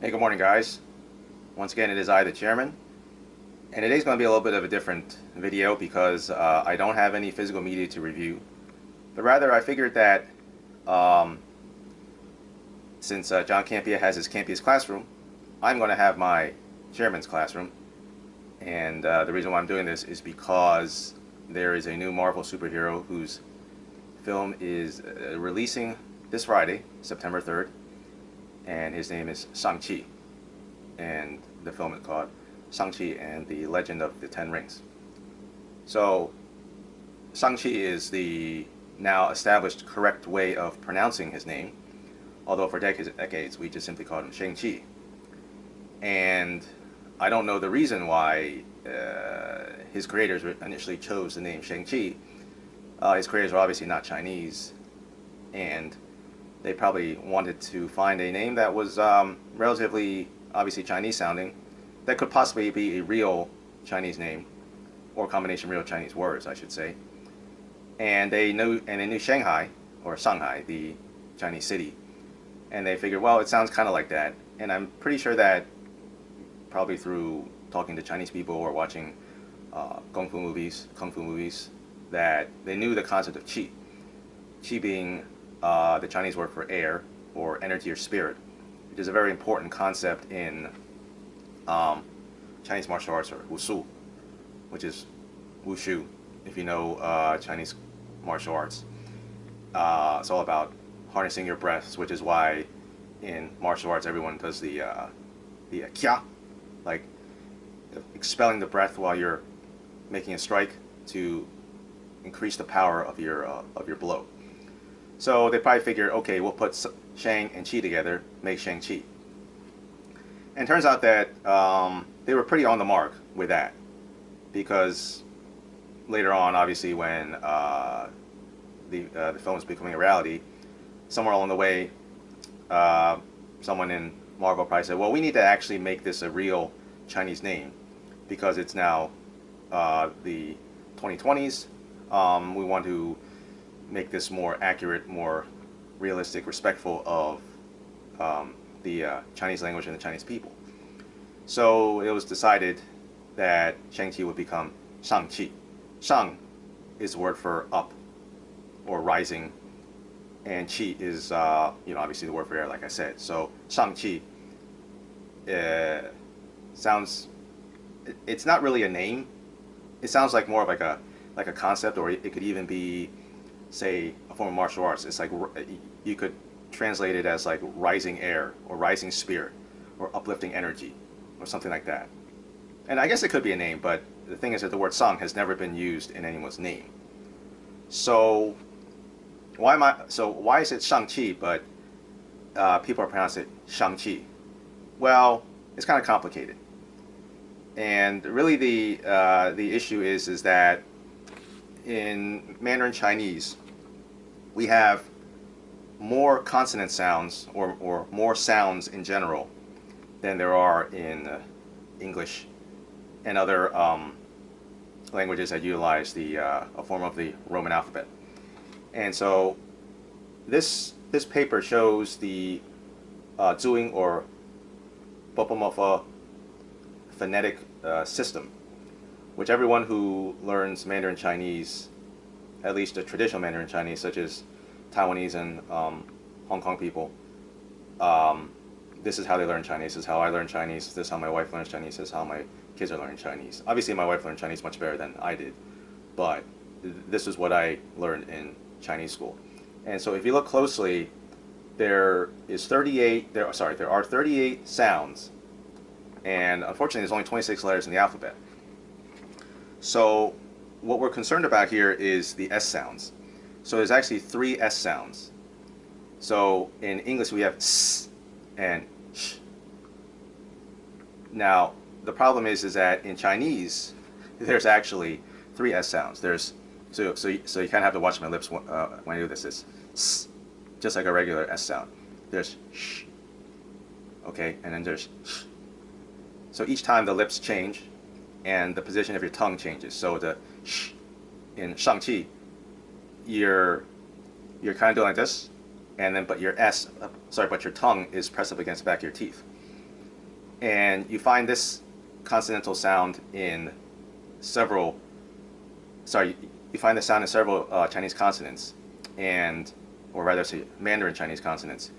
Hey, good morning, guys. Once again, it is I, the chairman, and today's going to be a little bit of a different video because I don't have any physical media to review, but rather I figured that um, since John Campea has his Campea's classroom, I'm going to have my chairman's classroom, and the reason why I'm doing this is because there is a new Marvel superhero whose film is releasing this Friday, September 3rd, and his name is Shang-Chi. And the film is called Shang-Chi and the Legend of the Ten Rings. So Shang-Chi is the now established correct way of pronouncing his name, although for decades we just simply called him Shang-Chi. And I don't know the reason why his creators initially chose the name Shang-Chi. His creators were obviously not Chinese, and they probably wanted to find a name that was relatively obviously Chinese sounding, that could possibly be a real Chinese name, or a combination of real Chinese words, I should say. And they knew Shanghai, or Shanghai, the Chinese city, and they figured, well, it sounds kind of like that. And I'm pretty sure that probably through talking to Chinese people or watching kung fu movies, that they knew the concept of qi. Qi being the Chinese word for air, or energy or spirit, which is a very important concept in Chinese martial arts, or wushu, which is wushu, if you know Chinese martial arts. It's all about harnessing your breaths, which is why in martial arts everyone does the kya, like expelling the breath while you're making a strike to increase the power of your blow. So they probably figured, okay, we'll put Shang and Chi together, make Shang-Chi. And it turns out that they were pretty on the mark with that, because later on, obviously, when the film was becoming a reality, somewhere along the way, someone in Marvel probably said, well, we need to actually make this a real Chinese name, because it's now the 2020s. We want to make this more accurate, more realistic, respectful of the Chinese language and the Chinese people. So it was decided that Shang-Chi would become Shang-Chi. Shang is the word for up or rising, and Qi is obviously the word for air, like I said. So Shang-Chi sounds, it's not really a name. It sounds like more of like a concept, or it could even be, say, a form of martial arts. It's like you could translate it as like rising air, or rising spirit, or uplifting energy, or something like that. And I guess it could be a name, but the thing is that the word Sang has never been used in anyone's name. So why is it Shang-Chi, but people are pronouncing it Shang-Chi? Well, it's kind of complicated. And really the issue is that in Mandarin Chinese, we have more consonant sounds, or more sounds in general, than there are in English and other languages that utilize a form of the Roman alphabet. And so this paper shows the Zuing, or Bopomofo phonetic system, which everyone who learns Mandarin Chinese, at least the traditional Mandarin Chinese, such as Taiwanese and Hong Kong people, this is how they learn Chinese. This is how I learn Chinese. This is how my wife learns Chinese. This is how my kids are learning Chinese. Obviously, my wife learned Chinese much better than I did, but this is what I learned in Chinese school. And so, if you look closely, there are 38 sounds, and unfortunately, there's only 26 letters in the alphabet. So, what we're concerned about here is the S sounds. So there's actually 3 S sounds. So in English we have S and sh. Now the problem is that in Chinese there's actually 3 S sounds. So you kind of have to watch my lips when I do this. It's S, just like a regular S sound. There's sh, okay, and then there's sh. So each time the lips change, and the position of your tongue changes. So the sh in Shang-Chi, you're kind of doing like this, and then but your tongue is pressed up against the back of your teeth. And you find this consonantal sound in several, sorry, you find the sound in several Chinese consonants, and, or rather say Mandarin Chinese consonants.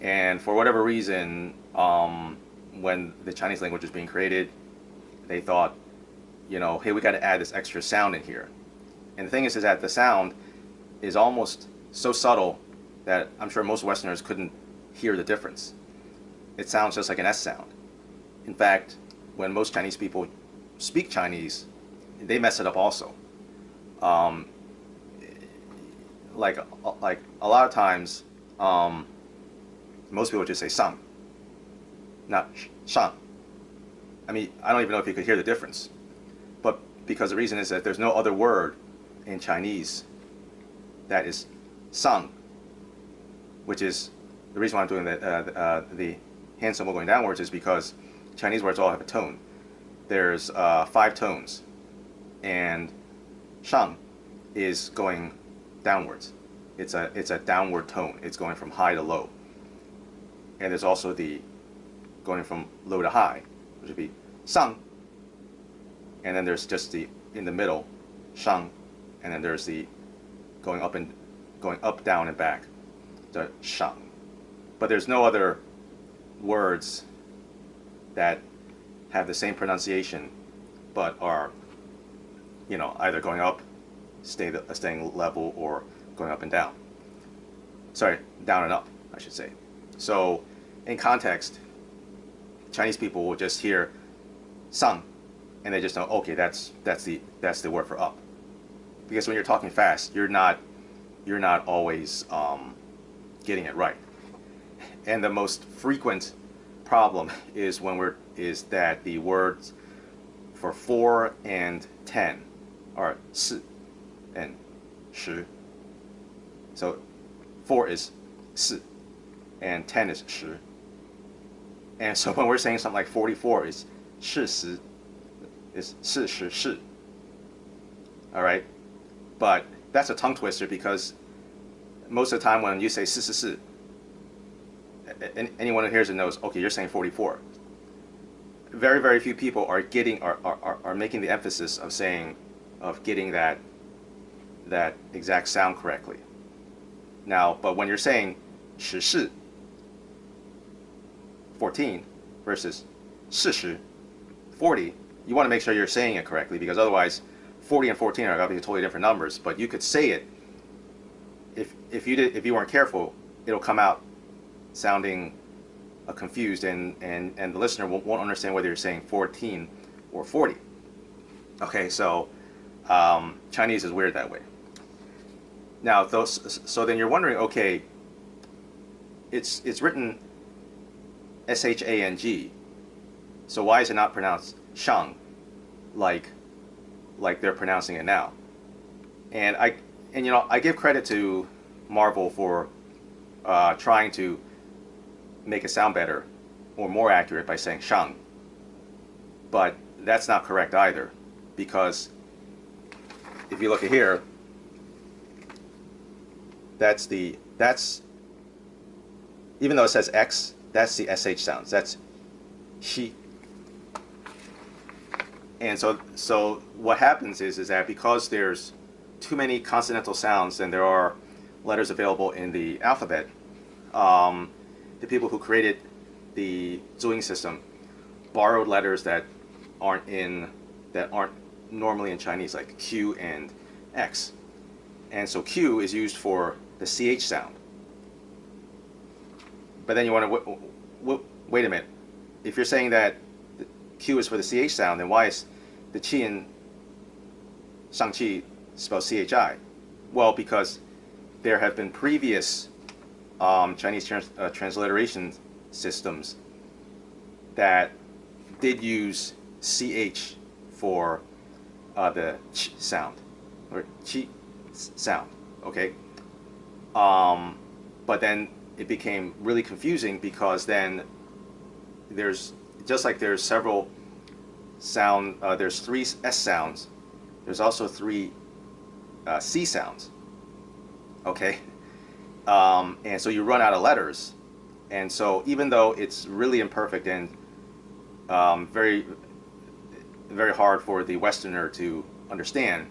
And for whatever reason, when the Chinese language was being created, they thought, you know, hey, we got to add this extra sound in here. And the thing is that the sound is almost so subtle that I'm sure most Westerners couldn't hear the difference. It sounds just like an S sound. In fact, when most Chinese people speak Chinese, they mess it up also. Um, like a lot of times, most people just say "sang," not "shang." I mean, I don't even know if you could hear the difference, but because the reason is that there's no other word in Chinese that is "sang," which is the reason why I'm doing the hand symbol going downwards is because Chinese words all have a tone. There's 5 tones, and "shang" is going downwards. It's a downward tone. It's going from high to low. And there's also the going from low to high, which would be "sang." And then there's just the in the middle, "shang," and then there's the going up, down, and back, the "shang." But there's no other words that have the same pronunciation, but are, you know, either going up, staying level, or going up and down. Sorry, down and up, I should say. So, in context, Chinese people will just hear "sang," and they just know, okay, that's the word for up. Because when you're talking fast, you're not always getting it right. And the most frequent problem is that the words for 4 and 10 are 4 and 10. So 4 is 4 and 10 is 10. And so when we're saying something like 44 is 40, is 40. All right? But that's a tongue twister because most of the time when you say 44, anyone who hears it knows, okay, you're saying 44. Very, very few people are making the emphasis of getting that exact sound correctly. Now, but when you're saying 14 14 versus 40, you want to make sure you're saying it correctly, because otherwise 40 and 14 are going to be totally different numbers. But you could say it, if you weren't careful, it'll come out sounding confused, and the listener won't understand whether you're saying 14 or 40. Okay, so Chinese is weird that way. Now, so then you're wondering, okay, it's written Shang, so why is it not pronounced Shang, like they're pronouncing it now? And you know, I give credit to Marvel for trying to make it sound better or more accurate by saying Shang, but that's not correct either, because if you look at here, that's even though it says X, that's the SH sounds. That's she. And so what happens is that because there's too many consonantal sounds and there are letters available in the alphabet, the people who created the Zhuing system borrowed letters that aren't normally in Chinese, like Q and X. And so Q is used for the CH sound. But then you want to wait a minute. If you're saying that Q is for the CH sound, then why is the Qi in Shang-Chi spelled CHI? Well, because there have been previous Chinese transliteration systems that did use CH for the Ch sound, or Qi sound, okay? But then it became really confusing, because then there's, just like there's several there's 3 S sounds, there's also 3 C sounds, okay? And so you run out of letters, and so even though it's really imperfect, and very, very hard for the Westerner to understand.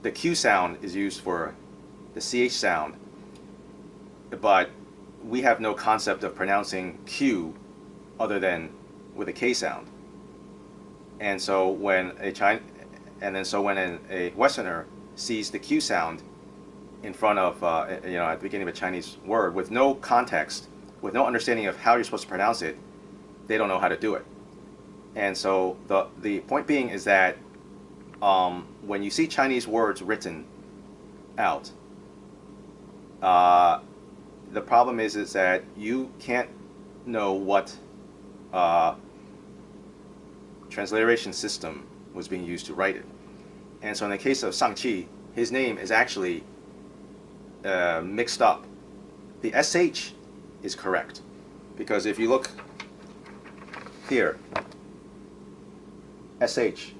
The Q sound is used for the CH sound, but we have no concept of pronouncing Q other than with a K sound. And so when a Westerner sees the Q sound in front of at the beginning of a Chinese word with no context, with no understanding of how you're supposed to pronounce it, they don't know how to do it. And so the point being is that when you see Chinese words written out, the problem is that you can't know what transliteration system was being used to write it. And so in the case of Shang-Chi, his name is actually mixed up. The SH is correct, because if you look here, SH,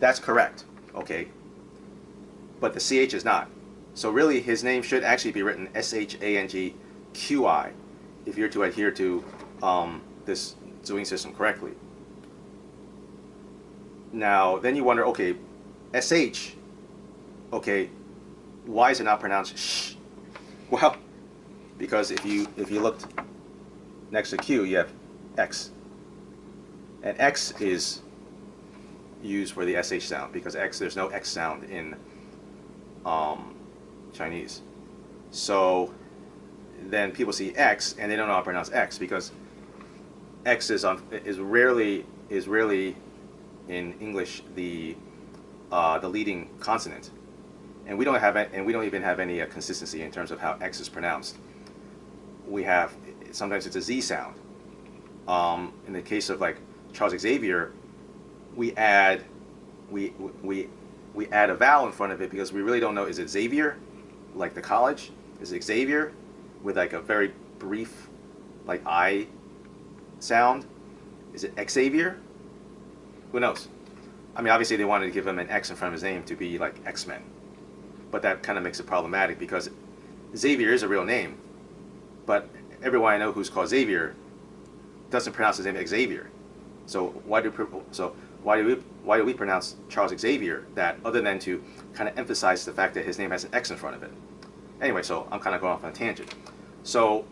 that's correct, okay, but the CH is not. So really his name should actually be written SHANGQI if you're to adhere to this Zhuang system correctly. Now then you wonder, okay, SH, okay, why is it not pronounced sh? Well, because if you looked next to Q, you have X, and X is used for the SH sound, because X, there's no X sound in Chinese. So then people see X and they don't know how to pronounce X, because X is rarely in English the leading consonant, and we don't even have any consistency in terms of how X is pronounced. We have, sometimes it's a Z sound. In the case of like Charles Xavier, we add a vowel in front of it because we really don't know, is it Xavier, like the college? Is it Xavier with like a very brief like I sound? Is it Xavier? Who knows? I mean, obviously they wanted to give him an X in front of his name to be like X-Men, but that kind of makes it problematic because Xavier is a real name, but everyone I know who's called Xavier doesn't pronounce his name Xavier. So why do we pronounce Charles Xavier that, other than to kind of emphasize the fact that his name has an X in front of it? Anyway, so I'm kind of going off on a tangent. So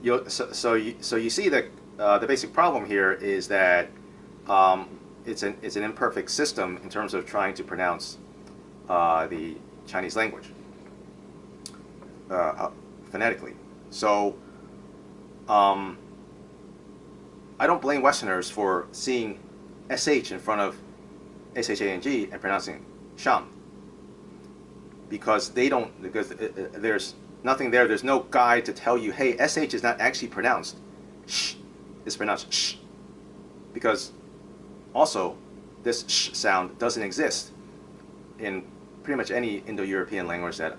you see that the basic problem here is that it's an imperfect system in terms of trying to pronounce the Chinese language phonetically. So I don't blame Westerners for seeing SH in front of SHANG and pronouncing Shang, because there's nothing there. There's no guide to tell you, hey, SH is not actually pronounced sh, it's pronounced sh, because also this sh sound doesn't exist in pretty much any Indo-European language that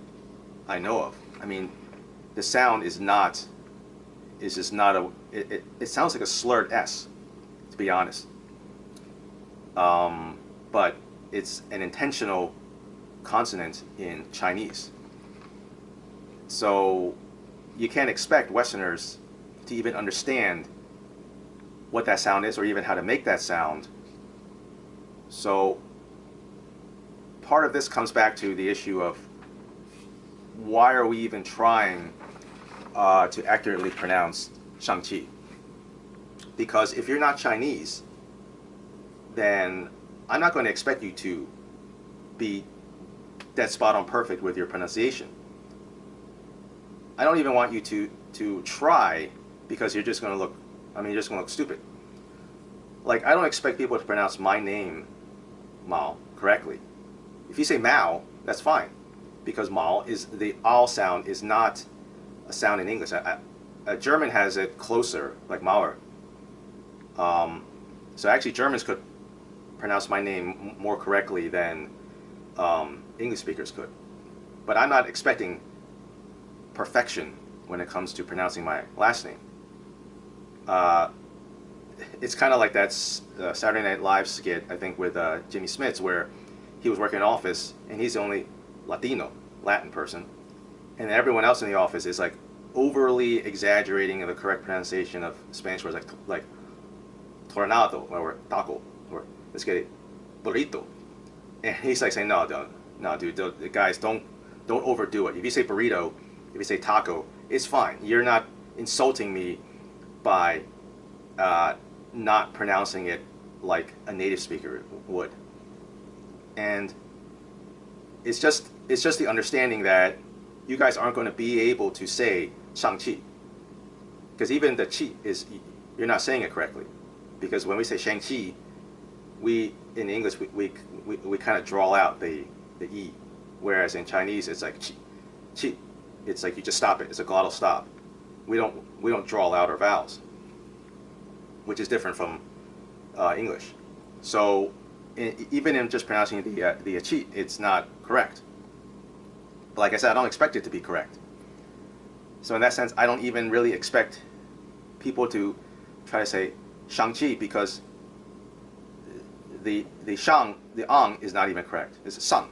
I know of. I mean, the sound is just not a, it sounds like a slurred S, to be honest. But it's an intentional consonant in Chinese. So you can't expect Westerners to even understand what that sound is or even how to make that sound. So part of this comes back to the issue of why are we even trying to accurately pronounce Shang-Chi? Because if you're not Chinese, then I'm not going to expect you to be dead spot on perfect with your pronunciation. I don't even want you to try, because you're just going to look, you're just going to look stupid. Like, I don't expect people to pronounce my name, Mao, correctly. If you say Mao, that's fine, because Mao is, the al sound is not a sound in English. A German has it closer, like Mauer. So actually Germans could pronounce my name more correctly than English speakers could. But I'm not expecting perfection when it comes to pronouncing my last name. It's kind of like that Saturday Night Live skit, I think, with Jimmy Smits, where he was working in an office and he's the only Latin person, and everyone else in the office is like overly exaggerating the correct pronunciation of Spanish words, like tornado or taco, or let's get it burrito. And he's like saying, no, don't, no, dude, guys, don't overdo it. If you say burrito, if you say taco, it's fine. You're not insulting me by not pronouncing it like a native speaker would. And it's just the understanding that you guys aren't going to be able to say Shang-Chi, because even the chi is, you're not saying it correctly, because when we say Shang-Chi, we in English we kind of draw out the e, whereas in Chinese it's like chi, chi. It's like you just stop it. It's a glottal stop. We don't draw out our vowels, which is different from English. So even in just pronouncing the chi, it's not correct. But like I said, I don't expect it to be correct. So in that sense, I don't even really expect people to try to say Shang-Chi, because the shang, the ang is not even correct. It's sun.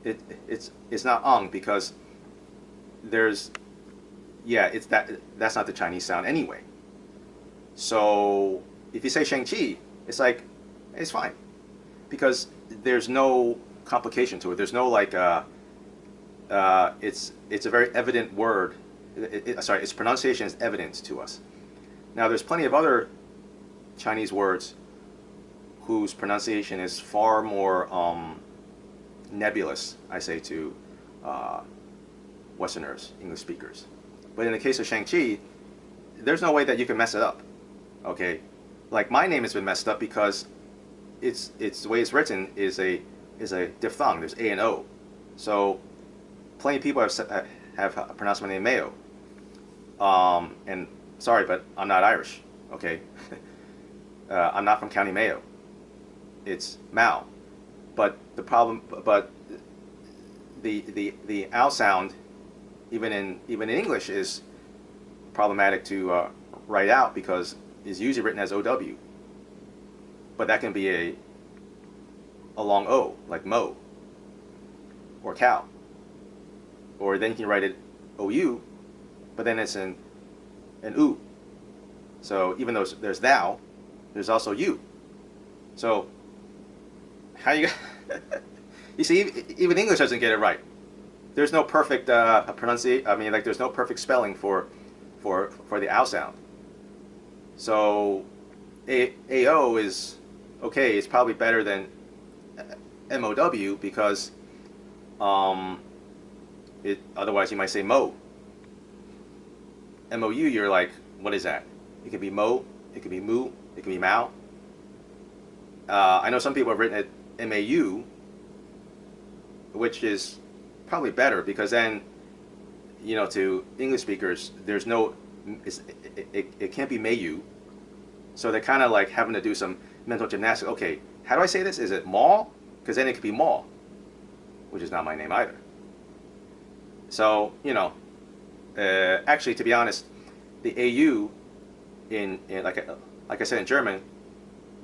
It's not ang, because there's, yeah, it's that's not the Chinese sound anyway. So if you say Shang-Chi, it's like, it's fine, because there's no complication to it. There's no like it's a very evident word. Sorry, its pronunciation is evident to us. Now there's plenty of other Chinese words whose pronunciation is far more nebulous, I say, to Westerners, English speakers. But in the case of Shang-Chi, there's no way that you can mess it up. Okay, like my name has been messed up because it's the way it's written is a diphthong. There's A and O, so plenty of people have pronounced my name Mayo. And sorry, but I'm not Irish. Okay, I'm not from County Mayo. It's Mao. But the problem, but the ow sound, even in English, is problematic to write out, because it's usually written as OW. But that can be a long O, like Mo or cow. Or then you can write it OU, but then it's an U. So even though there's thou, there's also you. So how you you see, even English doesn't get it right. There's no perfect pronunciation. I mean, like, there's no perfect spelling for the ow sound. So AO is okay. It's probably better than MOW, because otherwise you might say Mo. MOU, you're like, what is that? It could be Mo, it could be Moo, it could be Mao. I know some people have written it MAU, which is probably better, because then, you know, to English speakers, there's no, it can't be Mayu. So they're kind of like having to do some mental gymnastics. Okay, how do I say this? Is it Mall? Because then it could be Mall, which is not my name either. So, you know, actually, to be honest, the AU in like I said, in German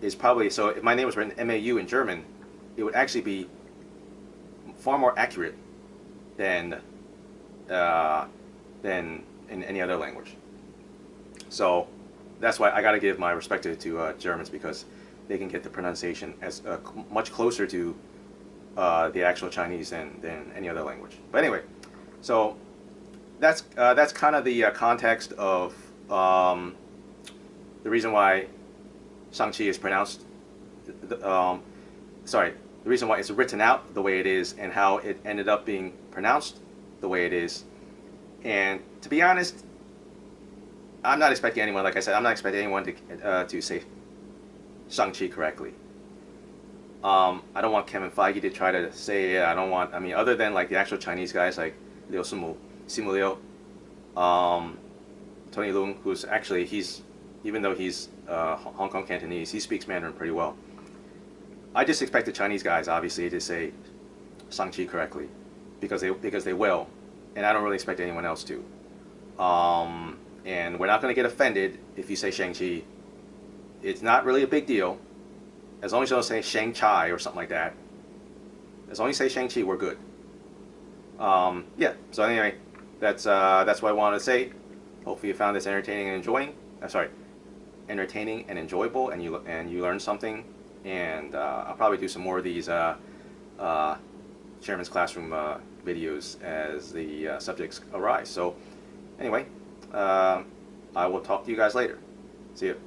is probably, so if my name was written MAU in German, it would actually be far more accurate than in any other language. So that's why I got to give my respect to Germans, because they can get the pronunciation as much closer to the actual Chinese than any other language. But anyway, so that's kind of the context of the reason why Shang-Chi is pronounced, sorry, the reason why it's written out the way it is, and how it ended up being pronounced the way it is. And to be honest, I'm not expecting anyone, like I said, I'm not expecting anyone to say Shang-Chi correctly. I don't want Kevin Feige to try to say it. I don't want, I mean, other than like the actual Chinese guys like Liu Simu Liu, Tony Leung, who's actually, even though he's Hong Kong Cantonese, he speaks Mandarin pretty well. I just expect the Chinese guys, obviously, to say Shang-Chi correctly, because they will, and I don't really expect anyone else to. And we're not going to get offended if you say Shang-Chi. It's not really a big deal, as long as you don't say Shang-Chi or something like that. As long as you say Shang-Chi, we're good. Yeah. So anyway, that's what I wanted to say. Hopefully you found this entertaining and enjoying. Sorry. entertaining and enjoyable, and you learn something. And I'll probably do some more of these Chairman's Classroom videos as the subjects arise. So anyway, I will talk to you guys later. See you.